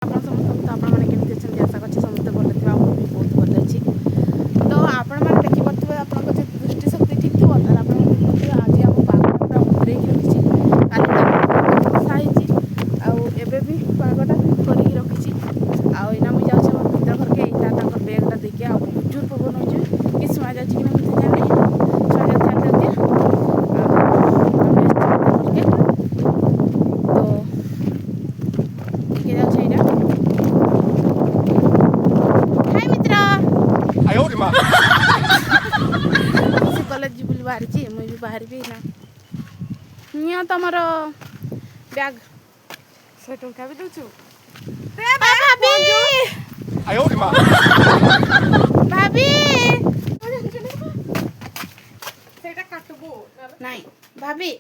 ଆପଣ ସମସ୍ତଙ୍କୁ ତ ଆପଣମାନେ କେମିତି ଅଛନ୍ତି ଆଶା କରୁଛି ସମସ୍ତେ ଭଲ ଥିବେ ଆଉ ମୁଁ ବି ବହୁତ ଭଲ ଅଛି। ତ ଆପଣମାନେ ଦେଖିପାରୁଥିବେ ଆପଣଙ୍କ ଯଦି ଦୃଷ୍ଟି ଶକ୍ତି ଠିକ୍ ଥିବ ତାହେଲେ ଆପଣମାନେ ଦେଖିପାରୁଥିବେ ଆଜି ଆମ ପାଗଟା ପୁରା ଉତରେଇକି ରଖିଛି। କାଲି ବର୍ଷା ହେଇଛି ଆଉ ଏବେ ବି ପାଗଟା କରିକି ରଖିଛି। ଆଉ ଏଇନା ମୁଁ ଯାଉଛି ଆମ ଭିତର ଘରକେ ଏଇଟା ତାଙ୍କର ବ୍ୟାଗ୍ଟା ଦେଇକି ଆଉ ବହୁତ ଜୋର ପବନ ହେଉଛି କି ଶୁଣା ଯାଉଛି କି ନା ମୁଁ ଜାଣିନି ଶୁଣା ଯାଉଛି ଚାଲି ଚାଲିଛି କଲେଜ ଯିବି ବୋଲି ବାହାରିଛି ମୁଇଁ ବି ବାହାରିବି ନା ନିଅ ତମର ବ୍ୟାଗ୍ 100 ଟଙ୍କା ବି ଦଉଛୁ ଭାବି ସେଇଟା କାଟବୁ नहीं भाभी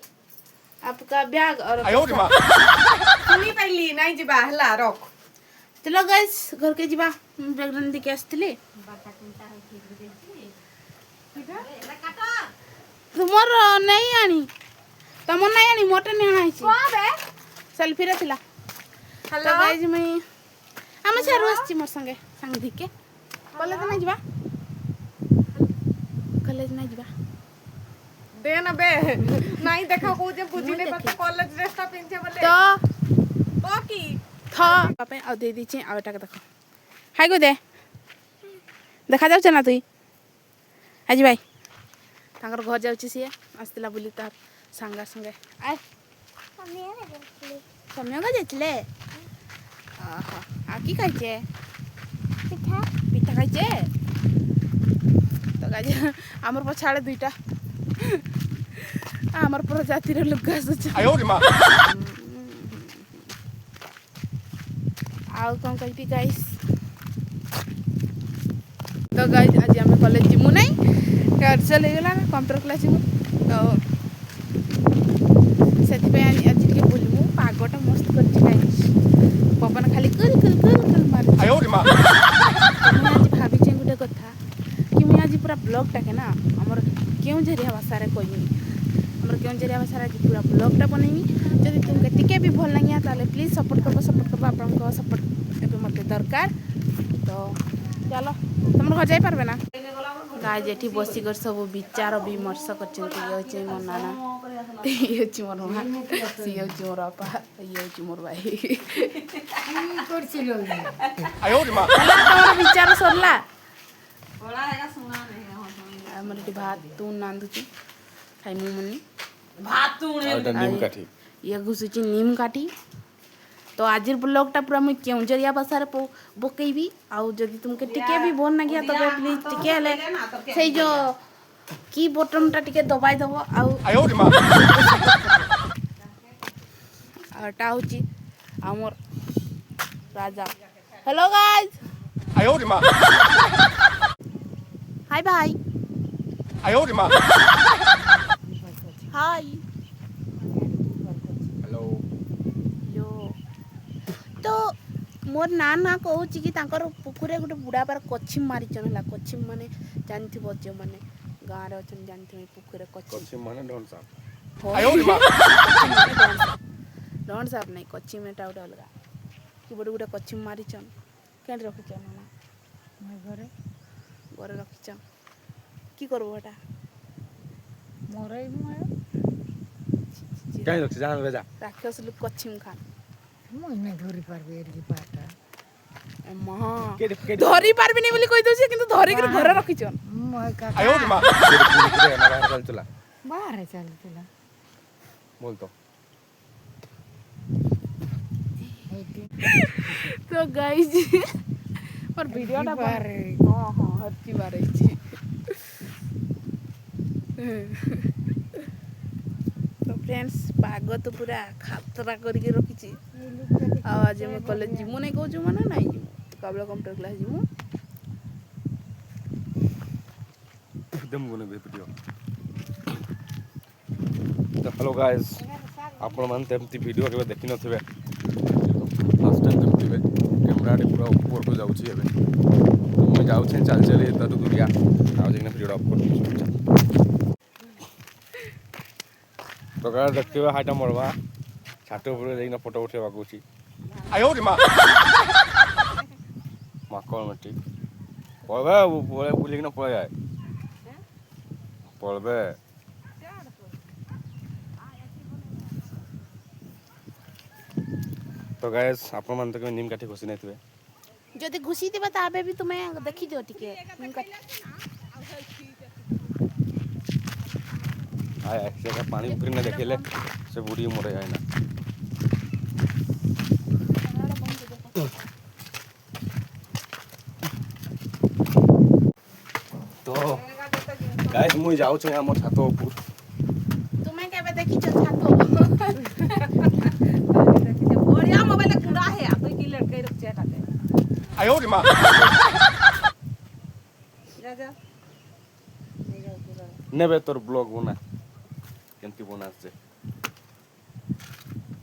आपका बैग और सुनी पाइली नहीं जिबा हला रख चलो गाइस घर के जीवा बैग रंदी के आसथिले तुमर नहीं आनी तमर नहीं आनी मोटे नहीं आनी छी को बे सेल्फी रे थिला हेलो तो गाइस मैं हम से रोज मोर संगे संग धिके कॉलेज नहीं जीवा कॉलेज नहीं जीवा दे ना बे नहीं देखा को जे बुझी नहीं पता कॉलेज ड्रेस ता पिनथे बोले तो की था पापा आ दे दी छी आ बेटा के देखो हाय गो दे देखा जाउ ना तुई आज भाई तांकर घर जाउची सिए आस्तिला बुली तार संगा संगे आय समय का जेतले आहा आ की खाइचे पिठा पिठा खाइचे तो गाज हमर पछाड़े दुईटा हमर प्रजाति रे लोग आसुछ आयो रे मां आउ कौन कहती गाइस तो गाइस आज हम कॉलेज जिमु नहीं चल गला कंप्यूटर क्लास जिमु तो सेति पे आज के बुलमु पागोटा मस्त करछि गाइस पवन खाली कल मार आयो रे मां मैं आज भाभी जे गुटे कथा कि मैं आज पूरा ब्लॉग टाके ना हमर केउ जरिया भाषा रे कहमी हमर केउ जरिया भाषा रे पूरा ब्लॉग टा बनैमी जदि तुमके टिके भी भल लागिया ताले प्लीज सपोर्ट करबो आपनको सपोर्ट एबे मते दरकार तो चलो तुम घर जाई परबे ना गाय जेठी बसी कर सब विचार विमर्श करछंती ये होचे मोर नाना ये होचे मोर मां ये होचे मोर अपा ये होचे मोर भाई करछिलो आयो रे मां तोर विचार सरला ओला हेगा सुना नहीं हमर भात तू नांदुची खाई मु मनी भात तू नीम काठी ये घुसुची नीम काठी तो आज ब्लॉगटा पूरा मुझे केउंजरिया भाषा रे बकैबी आउ जदि तुमके टिके भी भल ना गया तबे प्लीज टिके हले से जो की बटनटा टिके दबाई दबो आउ आयो रे मां आटा होची हमर राजा हेलो गाइस आयो रे मां हाय भाई आयो रे मां हाय तो मोर नाना कहूँ कि पुकुरे गोटे बुढ़ा बार कछिम मारिचन है कछिम माने जानथि जो माने गाँव रे अछन जानथि पुकुरे कछिम माने डॉन साहब डॉन साहब नहीं कछिम एटा गोटे अलगा कि बड़े गोटे कछिम मारिचन केन रखिचन ना घरे घरे रखिचन की करबो एटा मरे काई रखि जान बेजा राक्षस लोग कछिम खान मुझे धरी पारबे एली पाटा मां धरी पारबे नहीं बोली कहि दोसी किंतु धरी के घर रखिचन मोय का आयो रे मां बाहर चलतला बोल तो गाइस और वीडियोटा बाहर हां हत्ती बारे छी तो फ्रेंड्स पाग तो पूरा खतरा करके रखी आज मैं कॉलेज जीमु नहीं कहूँ माने नहीं जीमु काबला कंप्यूटर क्लास जीमु एकदम बने वीडियो तो हेलो गाइस आपण मान तेमती वीडियो के देखि नथिबे फर्स्ट टाइम देखिबे कैमरा पूरा ऊपर को जाउची एबे तो मैं जाउछ चल चल एता तो दुरिया आ जेना वीडियो अप कर तो गाइस देखिबे हाइटा मरवा छातो ऊपर जाइना फोटो उठेबा कोची आयो रे मां ମାକଡ଼ ମିଟି ପଳବେ ପଳେଇ ବୁଲିକିନା ପଳେଇ ଯାଏ ପଳବେ ତ ଗାଇସ୍ ଆପଣମାନେ ତ କେବେ ନିମ୍ କାଠି ଘଷି ନେଇଥିବେ ଯଦି ଘୁଷି ଥିବ ତାବେ ବି ତୁମେ ଦେଖିଦିଅ ଟିକେ ଆଏ ସେ ପାଣି ପୁକୁରି ନା ଦେଖିଲେ ସେ ବୁଢ଼ୀ ମରେ ଯାଏ ନା ତ ଗାଇସ୍ ମୁଇଁ ଯାଉଛି ଆମ ଛାତ ଉପରୁ ତୁମେ କେବେ ଦେଖିଛ ଛାତ बढ़िया मोबाइल कूड़ा है आप की लड़के रुक जाए ताते जा जा ନେବେ ତୋର ବ୍ଲଗ୍ ବନା କେମିତି ବନାସେ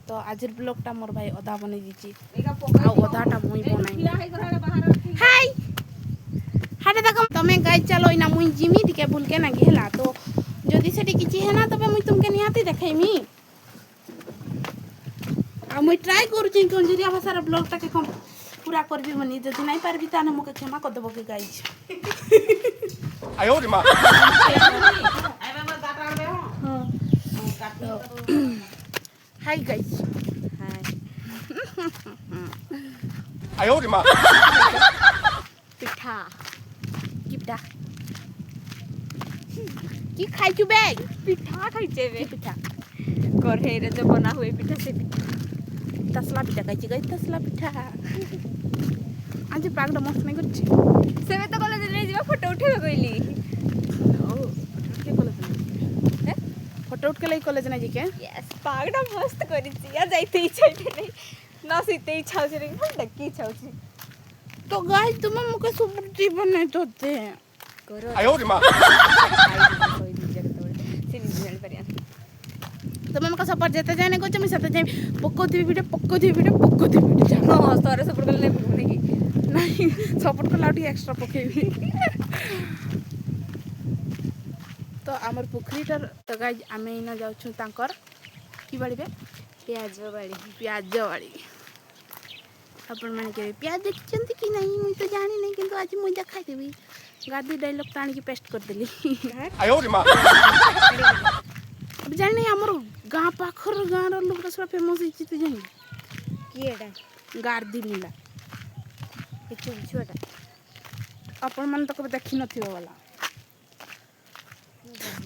ତ ଆଜିର ବ୍ଲଗଟା ମୋର ଭାଇ ଅଧା ବନେଇ ଦେଇଛି एका पोका ଆଉ ଅଧାଟା ମୁଇଁ ବନାଇ खिला है घर बाहर ହାଇ ହାଟେ ଦେଖ ତମେ ଗାଈ ଚାଲ ଇନା ମୁଇଁ ଯିମି ଟିକେ ଭୁଲକେ ନାଗି ହେଲା ତ ଯଦି ସେଠି କିଛି ହେଲା ତବେ ମୁଇଁ ତୁମକେ ନିହାତି ଦେଖେଇମି ଆଉ ମୁଇଁ ଟ୍ରାଏ କରୁଛି କଞ୍ଜୁରିଆ ଭାଷାର ବ୍ଲଗଟାକେ ପୁରା କରିବି ବନି ଯଦି ନାଇଁ ପାରିବି ତାହେଲେ ମୋତେ କ୍ଷମା କରିଦେବ କି ଗାଈ ହାଇ ଗାଈ पिठा কি পিঠা কি খাইছু বে पिठा खाइचे কি পিঠা गरे रे जो बना हुए पिठा से তসলা পিঠা খাইছি গাই তসলা পিঠা আজ পাগটা মস্ত নাই করছি सेवे तो कॉलेज रे जीवा फोटो उठेबे कइली ফটো উঠকে লাগি কলেজ নাই জিকে यस पागड़ा मस्त करिछि या जाइते इच्छा नहीं ना सीते इच्छा होछि रे हम डक्की इच्छा होछि তো গাই তুমি মুকে সুবটি বনাই তোতে करो তুমি মুকে সপর যেতে যাই না কইছ আমি সাথে যাই পক্কো দিবি ভিডিও জানো हाँ तोरे सब बोले नहीं की নাই সপোর্ট করলে আর এক্সট্রা পকাইবি তো আমার পুখরিটার তো গাই আমি ইনা যাচ্ছু তাঙ্কর কি বাড়িবে प्याज बाड़ी পিঁয়াজ বাড়ি ଆପଣମାନେ କେବେ ପିଆଜ ଦେଖିଛନ୍ତି କି ନାହିଁ ମୁଇଁ ତ ଜାଣି ନାହିଁ କିନ୍ତୁ ଆଜି ମୁଇଁ ଦେଖାଇଦେବି ଗାଦି ଡାଇଲଗ୍ଟା ଆଣିକି ପେଷ୍ଟ କରିଦେଲି ଏବେ ଜାଣିନି ଆମର ଗାଁ ପାଖର ଗାଁର ଲୋକଟା ସେଟା ଫେମସ୍ ହେଇଛି ତୁ ଜାଣି किएडा ଗାର୍ଦି ମିଲା ये चुप छोटा ଆପଣମାନେ ତ କେବେ ଦେଖିନଥିବ ବାଲା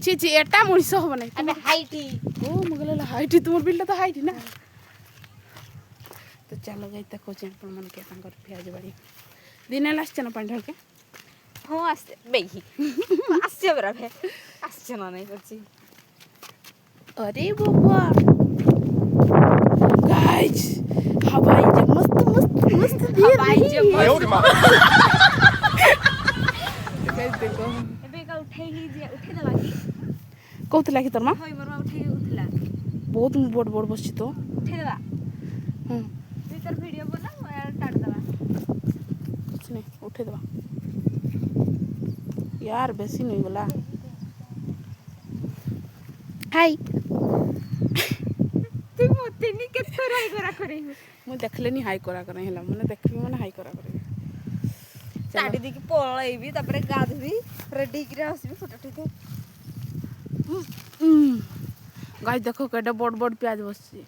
ছি ছি এটা মଣିଷ হব নাই अबे हाइटी ও মগলে হাইটি তোমার বিলটা তো হাইটি না তো চালো গাই তা কোচে ଆପଣମାନେ কে ତାଙ୍କର ପିଆଜ ବାড়ি ଦିନେ ଆସିଛ ନା ପାଣି ଢଳକେ हाँ आस्ते बेही आस्ते बरा भे आस्ते ना नहीं करछि अरे बाबा गाइस हवाई जहाज मस्त मस्त मस्त दे हवाई रही जहाज। है गाइस देखो एबे का उठाई ही जे उठे दला की कौतला की तोर मां होय मरवा उठे उठला बहुत बड़ बड़ बसछि तो उठे दला हम्म तू तर वीडियो बना यार काट दला कुछ नहीं उठे दवा यार बेसी नहीं बोला हाय तू मोते नी के तोराई करा करे मैं देखले नहीं हाई करा करे हला मने देखबी मने हाई करा करे साड़ी दी की पळाईबी तापरे गाधबी रेडी की आसबी फोटो उठे गाइस देखो केडा बड़ बड़ प्याज बसछि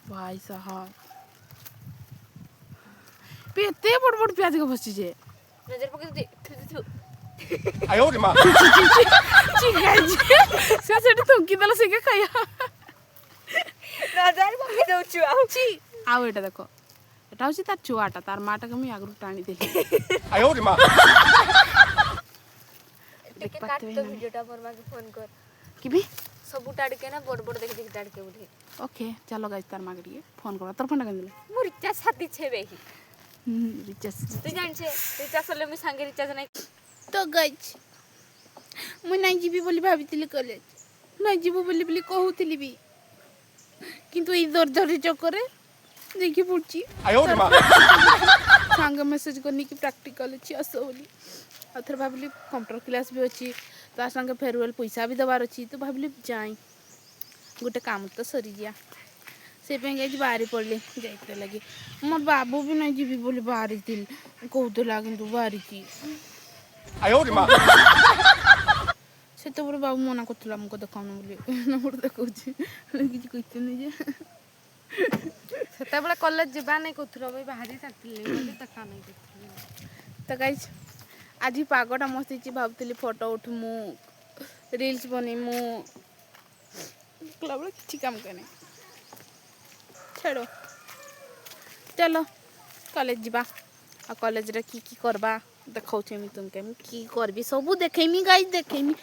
भाई साहब पेते बड़ बड़ प्याज के बसछि जे नजर पके दे ची गाइस से सेठी थुंकी दला से के खाया नजर पके दउछु आउ ची आओ एटा देखो एटा होछि तार चुआटा तार माटा के मी आगरु टाणी देली टिके काट तो वीडियोटा परवा के फोन कर कि भी सबु टाड़ के ना बड़ बड़ देख देख टाड़ के उठे ओके चलो गाइस तार मागे ଟିକେ फोन कर तोर फोन कर दिले मु रिचार्ज साथी छे बेही रिचार्ज तू जान छे रिचार्ज सले मु संगे रिचार्ज नहीं तो गाइस मुई नाही जीबी बोली भाबितिली कॉलेज नाही जीबो बोली बोली कहूतिली भी किंतु ई दरदरी चक्कर देखि पड़ची सांग मेसेज करनी कि प्रैक्टिकल अछि असो बोली अथर भाबली कंप्यूटर क्लास भी अछि ता संगे फेयरवेल पैसा भी दबार अछि तो भाबली जाई गोटे काम तो सरी जिया से पे गई बाहरी पड़ली जाइते लगी मोर बाबू भी नहीं जीबी बोली बाहरी थिल କହୁଥିଲା କିନ୍ତୁ ବାହାରିକି ସେତେବେଳେ ବାବୁ ମନା କରୁଥିଲା ଆମକୁ ଦେଖାଉନ ବୋଲି ଗୋଟେ ଦେଖାଉଛି କିଛି କହିଛନ୍ତି ଯେ ସେତେବେଳେ କଲେଜ ଯିବା ନାଇଁ କହୁଥିଲ ମୁଇଁ ବାହାରି ସାରିଥିଲି ବୋଲି ଦେଖା ନାଇଁ କରୁଥିଲି। ତ ଗାଇସ୍ ଆଜି ପାଗଟା ମସ୍ତ ହେଇଛି ଭାବୁଥିଲି ଫଟୋ ଉଠିମୁ ରିଲ୍ସ ବନେଇମୁ ବେଳେ କିଛି କାମ କରେ ଛାଡ଼ ଚାଲ କଲେଜ ଯିବା ଆଉ କଲେଜରେ କି କରବା ଦେଖାଉଛି ମୁଁ ତୁମକେ ମୁଁ କି କରିବି ସବୁ ଦେଖେଇମି ଗାଇସ୍ ଦେଖେଇମି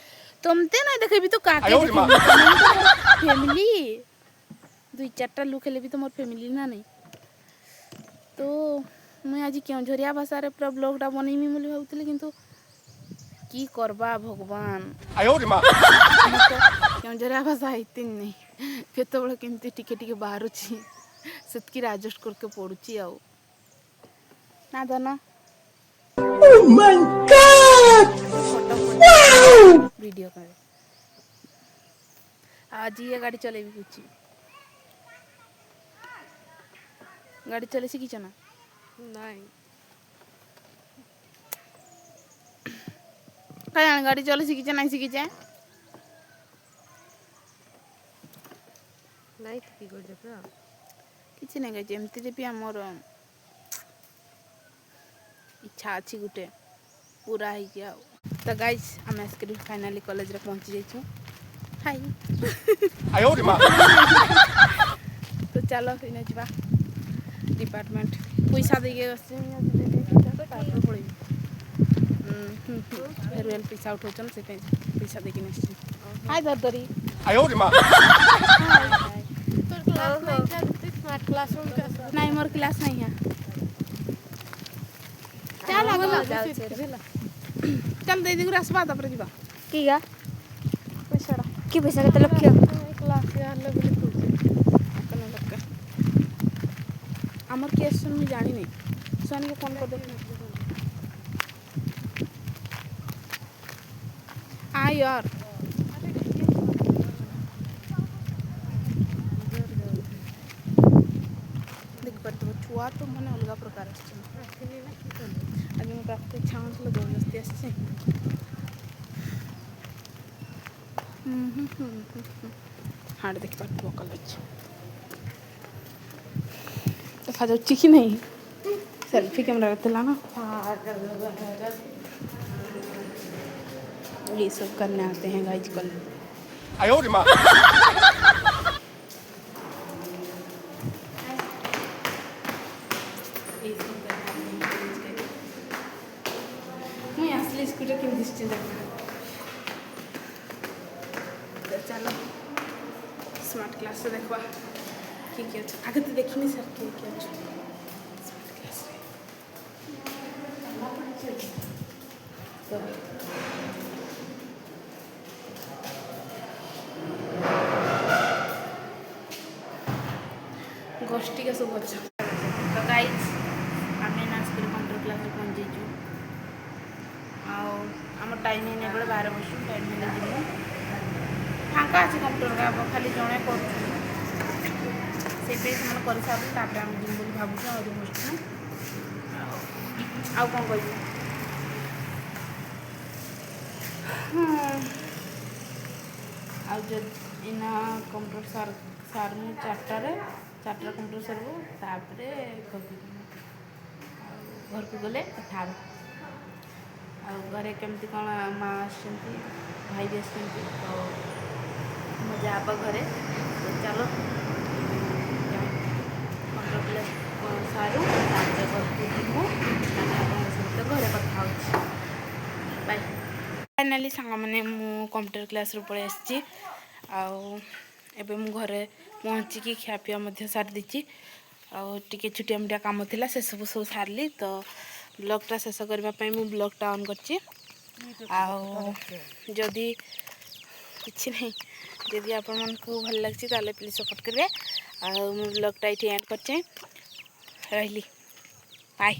ତମତେ ନାଇଁ ଦେଖେଇବି ତ କାକେ ଦେଖେଇମି ଫ୍ୟାମିଲି 2-4ଟା ଲୁକ୍ ହେଲେ ବି ତ ମୋର ଫ୍ୟାମିଲି ନା ନାଇଁ ତ ମୁଇଁ ଆଜି କେଉଁଝରିଆ ଭାଷାରେ ପୁରା ବ୍ଲଗ୍ଟା ବନେଇମି ବୋଲି ଭାବୁଥିଲି କିନ୍ତୁ କି କରବା ଭଗବାନ କେଉଁଝରିଆ ଭାଷା ହେଇତି ନାଇଁ କେତେବେଳେ କେମିତି ଟିକେ ଟିକେ ବାହାରୁଛି ସେତିକି ଆଡ଼ଜଷ୍ଟ କରିକେ ପଡ଼ୁଛି ଆଉ ନା ଧନ ଫଟୋ ଭିଡ଼ିଓ करे आज ये गाड़ी चलेबी कुछ गाड़ी चले शिखिछ ना ନାଇଁ क्या गाड़ी चले शिखिछ ना शिखिछ ନାଇଁ କି କରିଛ ପୁରା କିଛି ନାଇଁ ଗାଇଛି ଏମିତିରେ ବି ଆମର ଇଚ୍ଛା ଅଛି ଗୋଟେ ପୁରା ହେଇକି ଆଉ ତ ଗାଇସ୍ ଆମେ ଆସିକରି ଫାଇନାଲି କଲେଜରେ ପହଞ୍ଚି ଯାଇଛୁ ହାଇ ତ ଚାଲ ଏଇନା ଯିବା डिपार्टमेंट पैसा देके तापर पड़ेबी फेयरवेल पैसा उठाउछन से पैसा देके नसी हाय दरदरी स्मार्ट क्लासरूम नहीं मोर क्लास नहीं है चल चल दे दी आसबा तापर जीवा की गा पैसाड़ा की पैसा केते लक्ष्य क्लास आले बोली कହୁଛି आमर केस मुझे जानी नहीं सोनी को फोन कर दे आ यार देख पर तो छुआ तो मैंने अलग प्रकार आज मैं प्राप्त इच्छा जबरदस्ती आसছে हाँ देख पर कॉलेज देखा जाऊँ कि नहीं सेल्फी कैमरा ला ना ये सब करने आते हैं गाइज कल मुझे असली स्कूटर के दृष्टि चलो स्मार्ट क्लास से देखवा कि आगे तो देखनी सर कि स्मार्ट क्लास तो गोष्ठी का सब अच्छा तो गाइज आम नाच कर कंप्यूटर क्लास पहुँच जाइए आम टाइम है बड़े 12 बजे टाइम है जी फाँका अच्छे कंप्यूटर का खाली जड़े कर से कर सारे आम जिम बोली भावुँ और गोष्ठी आउ कौन कह इना कंप्यूटर सार मु 4टार कंप्यूटर सरब तापर घर को गले कथा घरे केमती कौन माँ भाई भी तो मजा आप घरे तो चलो कंप्यूटर क्लास सारू घर को जीमु सहित घरे कथा बाय फाइनाली सांग मैंने मु कंप्यूटर क्लास रू पड़े आसी एबे मु घरे पहुँचिकी खियापिया सारी देची टिके छुटिया मुटिया काम थिला से सब सारली तो ब्लॉगटा शेष करने मु ब्लॉगटा ऑन करची जदि किछि नहीं जदि आपण को भल लगछि ताले प्लीज सपोर्ट करिवे मु ब्लॉगटा इठी एंड करछे रहली बाय।